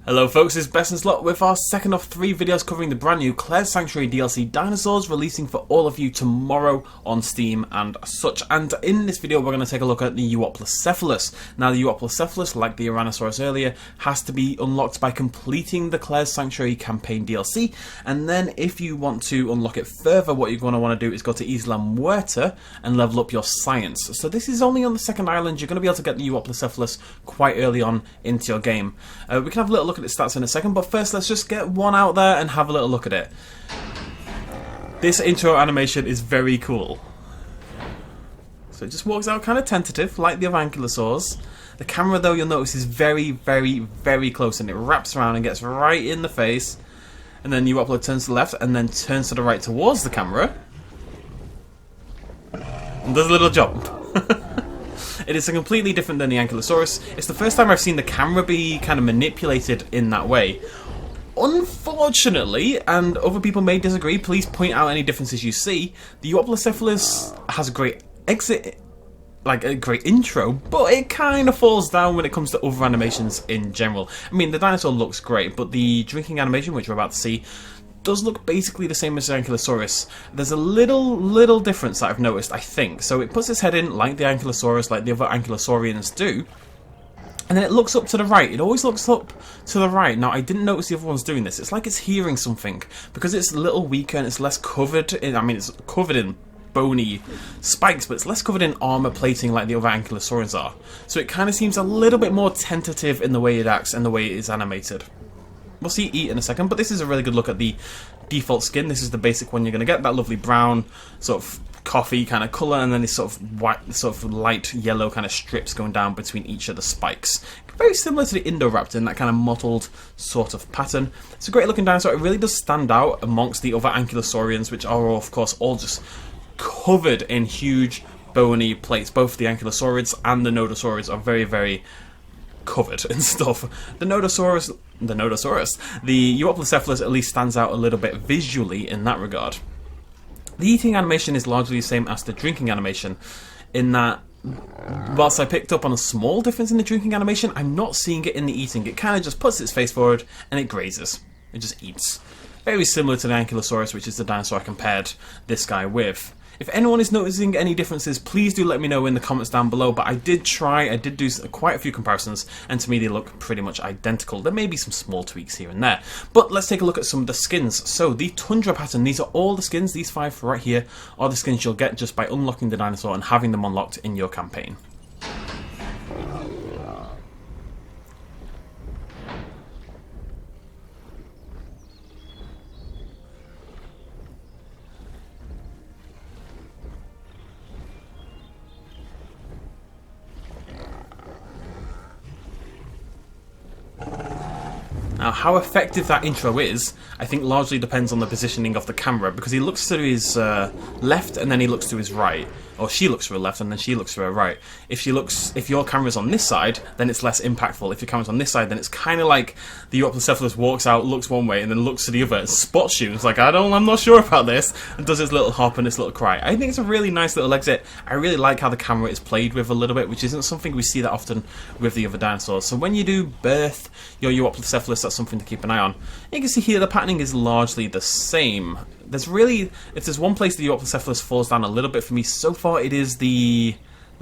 Hello folks, it's BestInSlot with our second of 3 videos covering the brand new Claire's Sanctuary DLC Dinosaurs, releasing for all of you tomorrow on Steam and such. And in this video we're going to take a look at the Euoplocephalus. Now the Euoplocephalus, like the Tyrannosaurus earlier, has to be unlocked by completing the Claire's Sanctuary campaign DLC, and then if you want to unlock it further, what you're going to want to do is go to Isla Nublar and level up your science. So this is only on the second island. You're going to be able to get the Euoplocephalus quite early on into your game. We can have a little look at its stats in a second, but first let's just get one out there and have a little look at it. This intro animation is very cool. So it just walks out kind of tentative, like the other ankylosaurs. The camera, though, you'll notice is very, very, very close, and it wraps around and gets right in the face. And then Euoplo turns to the left and then turns to the right towards the camera. And does a little jump. It is completely different than the Ankylosaurus. It's the first time I've seen the camera be kind of manipulated in that way. Unfortunately, and other people may disagree, please point out any differences you see, the Euoplocephalus has a great exit, like a great intro, but it kind of falls down when it comes to other animations in general. I mean, the dinosaur looks great, but the drinking animation, which we're about to see, does look basically the same as the Ankylosaurus. There's a little difference that I've noticed, I think. So it puts its head in like the Ankylosaurus, like the other Ankylosaurians do, and then it looks up to the right. It always looks up to the right. Now, I didn't notice the other ones doing this. It's like it's hearing something, because it's a little weaker and it's less covered in, I mean, it's covered in bony spikes, but it's less covered in armor plating like the other Ankylosaurians are. So it kind of seems a little bit more tentative in the way it acts and the way it is animated. We'll see it eat in a second, but this is a really good look at the default skin. This is the basic one you're going to get, that lovely brown, sort of coffee kind of colour, and then this sort of white, sort of light yellow kind of strips going down between each of the spikes. Very similar to the Indoraptor in that kind of mottled sort of pattern. It's a great looking dinosaur. It really does stand out amongst the other Ankylosaurians, which are of course all just covered in huge bony plates. Both the Ankylosaurids and the Nodosaurids are very, very covered and stuff. The Euoplocephalus, at least stands out a little bit visually in that regard. The eating animation is largely the same as the drinking animation, in that whilst I picked up on a small difference in the drinking animation, I'm not seeing it in the eating. It kind of just puts its face forward and it grazes. It just eats. Very similar to the Ankylosaurus, which is the dinosaur I compared this guy with. If anyone is noticing any differences, please do let me know in the comments down below, but I did do quite a few comparisons, and to me they look pretty much identical. There may be some small tweaks here and there, but let's take a look at some of the skins. So the Tewindrow Pattern, these are all the skins, these 5 right here are the skins you'll get just by unlocking the dinosaur and having them unlocked in your campaign. Now, how effective that intro is, I think largely depends on the positioning of the camera, because he looks to his left and then he looks to his right, or she looks to her left and then she looks to her right. If your camera's on this side, then it's less impactful. If your camera's on this side, then it's kind of like the Euoplocephalus walks out, looks one way, and then looks to the other and spots you. It's like, I'm not sure about this, and does its little hop and its little cry. I think it's a really nice little exit. I really like how the camera is played with a little bit, which isn't something we see that often with the other dinosaurs. So when you do birth your Euoplocephalus, that's something to keep an eye on. You can see here the patterning is largely the same. There's really, if there's one place the Euoplocephalus falls down a little bit for me so far, it is the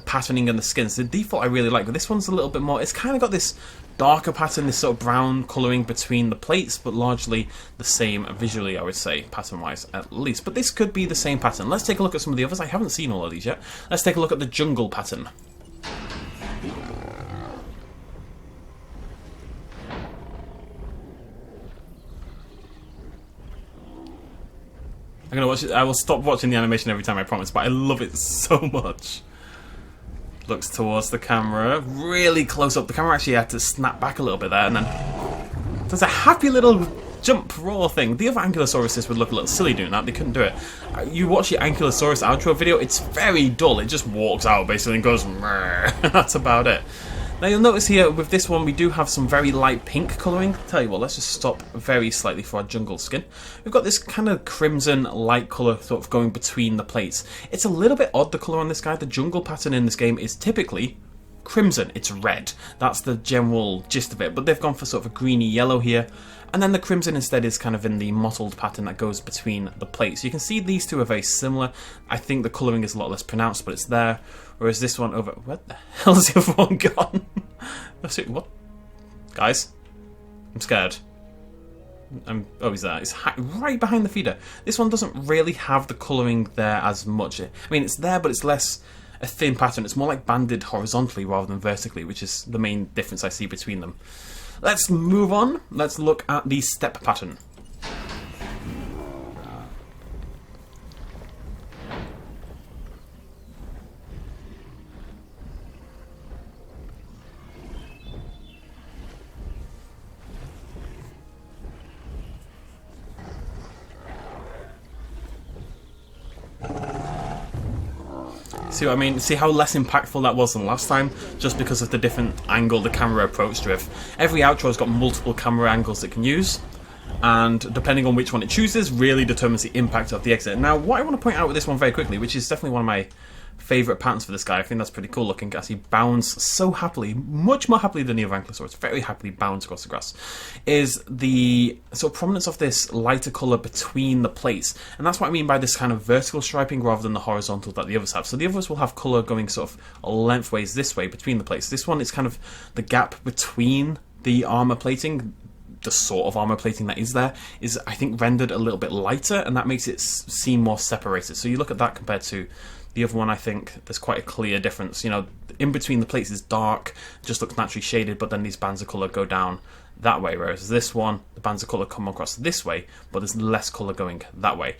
patterning and the skins. The default I really like, but this one's a little bit more, it's kind of got this darker pattern, this sort of brown colouring between the plates, but largely the same visually, I would say, pattern-wise at least. But this could be the same pattern. Let's take a look at some of the others. I haven't seen all of these yet. Let's take a look at the jungle pattern. I'm gonna watch it. I will stop watching the animation every time, I promise, but I love it so much. Looks towards the camera, really close up. The camera actually had to snap back a little bit there, and then does a happy little jump roar thing. The other Ankylosauruses would look a little silly doing that. They couldn't do it. You watch the Ankylosaurus outro video, it's very dull. It just walks out basically and goes, that's about it. Now you'll notice here with this one we do have some very light pink colouring. Tell you what, let's just stop very slightly for our jungle skin. We've got this kind of crimson light colour sort of going between the plates. It's a little bit odd, the colour on this guy. The jungle pattern in this game is typically crimson, it's red. That's the general gist of it, but they've gone for sort of a greeny yellow here. And then the crimson instead is kind of in the mottled pattern that goes between the plates. You can see these two are very similar. I think the colouring is a lot less pronounced, but it's there. Whereas this one over... Where the hell is the other one gone? What? Guys? I'm scared. Oh, he's there. It's right behind the feeder. This one doesn't really have the colouring there as much. I mean, it's there, but it's less a thin pattern. It's more like banded horizontally rather than vertically, which is the main difference I see between them. Let's move on. Let's look at the step pattern. See what I mean? See how less impactful that was than last time, just because of the different angle the camera approached with. Every outro's got multiple camera angles it can use, and depending on which one it chooses, really determines the impact of the exit. Now, what I want to point out with this one very quickly, which is definitely one of my favourite patterns for this guy, I think that's pretty cool looking, as he bounds so happily, much more happily than the other ankylosaurs, very happily bounds across the grass, is the sort of prominence of this lighter colour between the plates. And that's what I mean by this kind of vertical striping rather than the horizontal that the others have. So the others will have colour going sort of lengthways this way between the plates. This one is kind of the gap between the armour plating, the sort of armour plating that is there, is I think rendered a little bit lighter, and that makes it seem more separated. So you look at that compared to the other one, I think there's quite a clear difference. You know, in between the plates is dark, just looks naturally shaded, but then these bands of colour go down that way, whereas this one, the bands of colour come across this way, but there's less colour going that way.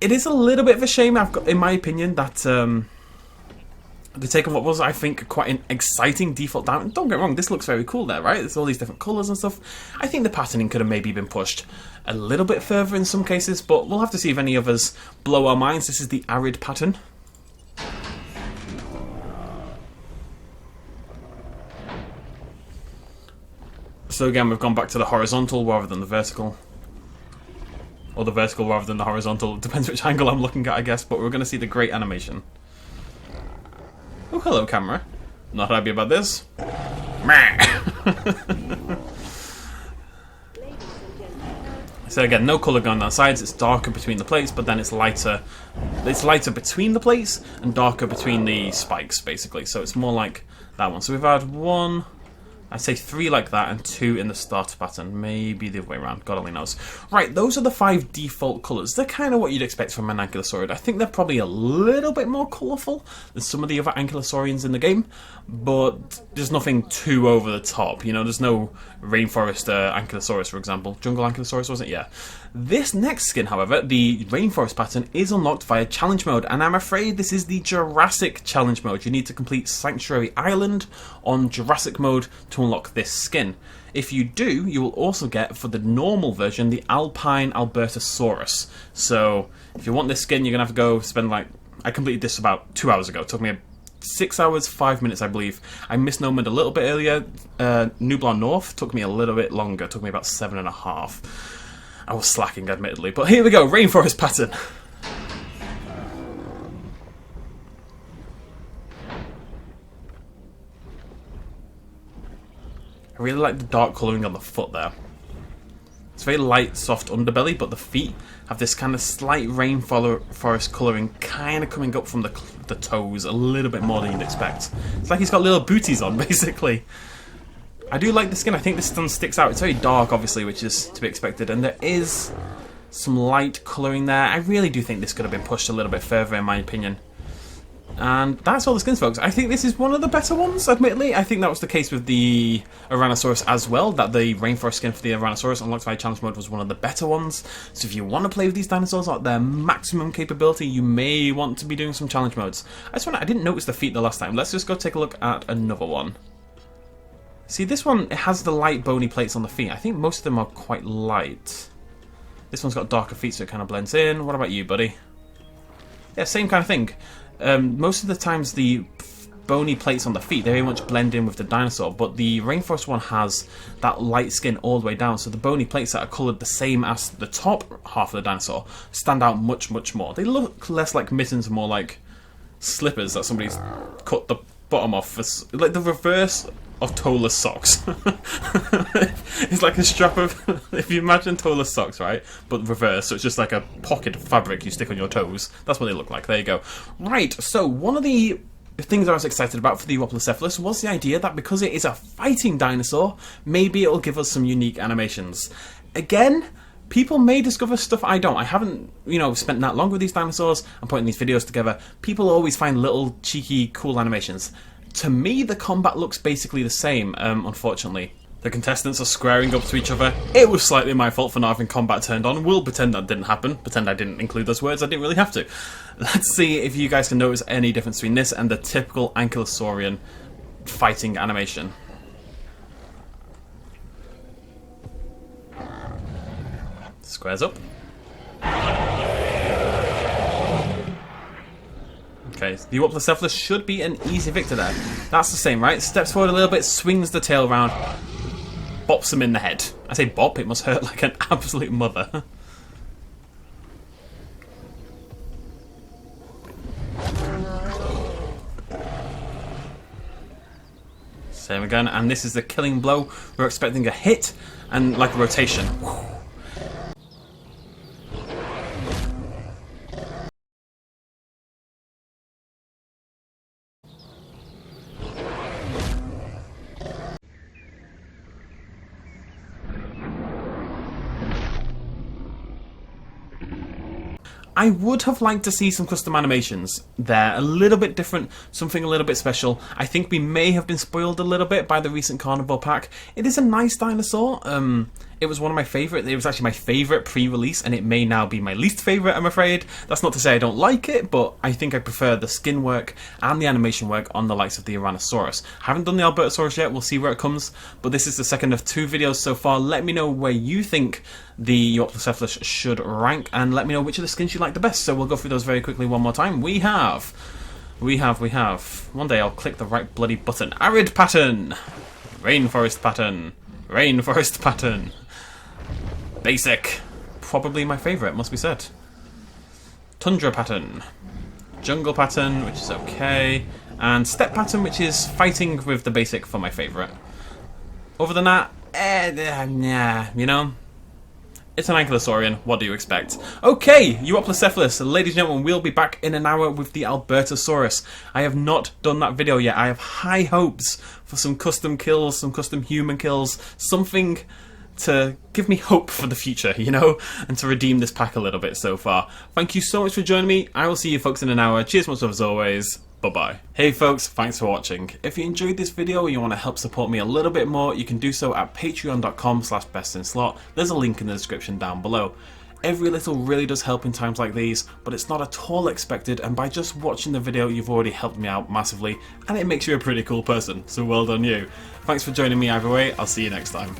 It is a little bit of a shame, in my opinion, that they take on what was, I think, quite an exciting default down. Don't get me wrong, this looks very cool there, right? There's all these different colours and stuff. I think the patterning could have maybe been pushed a little bit further in some cases, but we'll have to see if any others blow our minds. This is the Arid Pattern. So again, we've gone back to the horizontal rather than the vertical. Or the vertical rather than the horizontal. It depends which angle I'm looking at, I guess, but we're going to see the great animation. Oh, hello, camera. Not happy about this. So again, no colour going down sides. It's darker between the plates, but then it's lighter. It's lighter between the plates and darker between the spikes, basically. So it's more like that one. So we've had one, I'd say 3 like that, and 2 in the starter pattern. Maybe the other way around, God only knows. Right, those are the 5 default colours. They're kind of what you'd expect from an ankylosaurid. I think they're probably a little bit more colourful than some of the other ankylosaurians in the game, but there's nothing too over the top. You know, there's no rainforest ankylosaurus, for example. Jungle ankylosaurus, wasn't it? Yeah. This next skin, however, the Rainforest Pattern, is unlocked via challenge mode, and I'm afraid this is the Jurassic challenge mode. You need to complete Sanctuary Island on Jurassic mode to unlock this skin. If you do, you will also get, for the normal version, the Alpine Albertosaurus. So, if you want this skin, you're going to have to go spend, like, I completed this about 2 hours ago. It took me 6 hours, 5 minutes, I believe. I misnomered a little bit earlier. Nublar North took me a little bit longer. It took me about 7.5. I was slacking, admittedly. But here we go, Rainforest Pattern. I really like the dark colouring on the foot there. It's very light, soft underbelly, but the feet have this kind of slight rainforest colouring kind of coming up from the toes a little bit more than you'd expect. It's like he's got little booties on, basically. I do like the skin. I think this one sticks out. It's very dark, obviously, which is to be expected, and there is some light colouring there. I really do think this could have been pushed a little bit further, in my opinion. And that's all the skins, folks. I think this is one of the better ones, admittedly. I think that was the case with the Ouranosaurus as well, that the Rainforest skin for the Ouranosaurus unlocked via challenge mode was one of the better ones. So if you want to play with these dinosaurs at their maximum capability, you may want to be doing some challenge modes. I didn't notice the feet the last time. Let's just go take a look at another one. See, this one, it has the light bony plates on the feet. I think most of them are quite light. This one's got darker feet, so it kind of blends in. What about you, buddy? Yeah, same kind of thing. Most of the times the bony plates on the feet, they very much blend in with the dinosaur, but the Rainforest one has that light skin all the way down, so the bony plates that are coloured the same as the top half of the dinosaur stand out much, much more. They look less like mittens and more like slippers that somebody's cut the bottom off. Like the reverse of Tola's socks. It's like a strap of, if you imagine Tola's socks, right? But reverse, so it's just like a pocket of fabric you stick on your toes. That's what they look like. There you go. Right, so one of the things I was excited about for the Euoplocephalus was the idea that because it is a fighting dinosaur, maybe it'll give us some unique animations. Again, people may discover stuff I don't. I haven't, spent that long with these dinosaurs and putting these videos together. People always find little cheeky, cool animations. To me, the combat looks basically the same, unfortunately. The contestants are squaring up to each other. It was slightly my fault for not having combat turned on. We'll pretend that didn't happen. Pretend I didn't include those words. I didn't really have to. Let's see if you guys can notice any difference between this and the typical ankylosaurian fighting animation. Squares up. Okay, the Euoplocephalus should be an easy victor there. That's the same, right? Steps forward a little bit, swings the tail round, bops him in the head. I say bop, it must hurt like an absolute mother. Same again, and this is the killing blow. We're expecting a hit and like a rotation. I would have liked to see some custom animations there, a little bit different, something a little bit special. I think we may have been spoiled a little bit by the recent Carnivore pack. It is a nice dinosaur. It was one of my favourite. It was actually my favourite pre-release, and it may now be my least favourite, I'm afraid. That's not to say I don't like it, but I think I prefer the skin work and the animation work on the likes of the Tyrannosaurus. Haven't done the Albertosaurus yet, we'll see where it comes, but this is the second of 2 videos so far. Let me know where you think the Euoplocephalus should rank, and let me know which of the skins you like the best. So we'll go through those very quickly one more time. We have. One day I'll click the right bloody button. Arid Pattern, Rainforest Pattern, Rainforest Pattern, Basic, probably my favourite, must be said. Tundra Pattern, Jungle Pattern, which is okay, and Step Pattern, which is fighting with the Basic for my favourite. Other than that, it's an ankylosaurian, what do you expect? Okay, Euoplocephalus, ladies and gentlemen, we'll be back in an hour with the Albertosaurus. I have not done that video yet. I have high hopes for some custom kills, some custom human kills, something to give me hope for the future, and to redeem this pack a little bit so far. Thank you so much for joining me. I will see you folks in an hour. Cheers, much love as always. Bye-bye. Hey folks, thanks for watching. If you enjoyed this video or you want to help support me a little bit more, you can do so at patreon.com/bestinslot. There's a link in the description down below. Every little really does help in times like these, but it's not at all expected, and by just watching the video you've already helped me out massively, and it makes you a pretty cool person, so well done you. Thanks for joining me either way, I'll see you next time.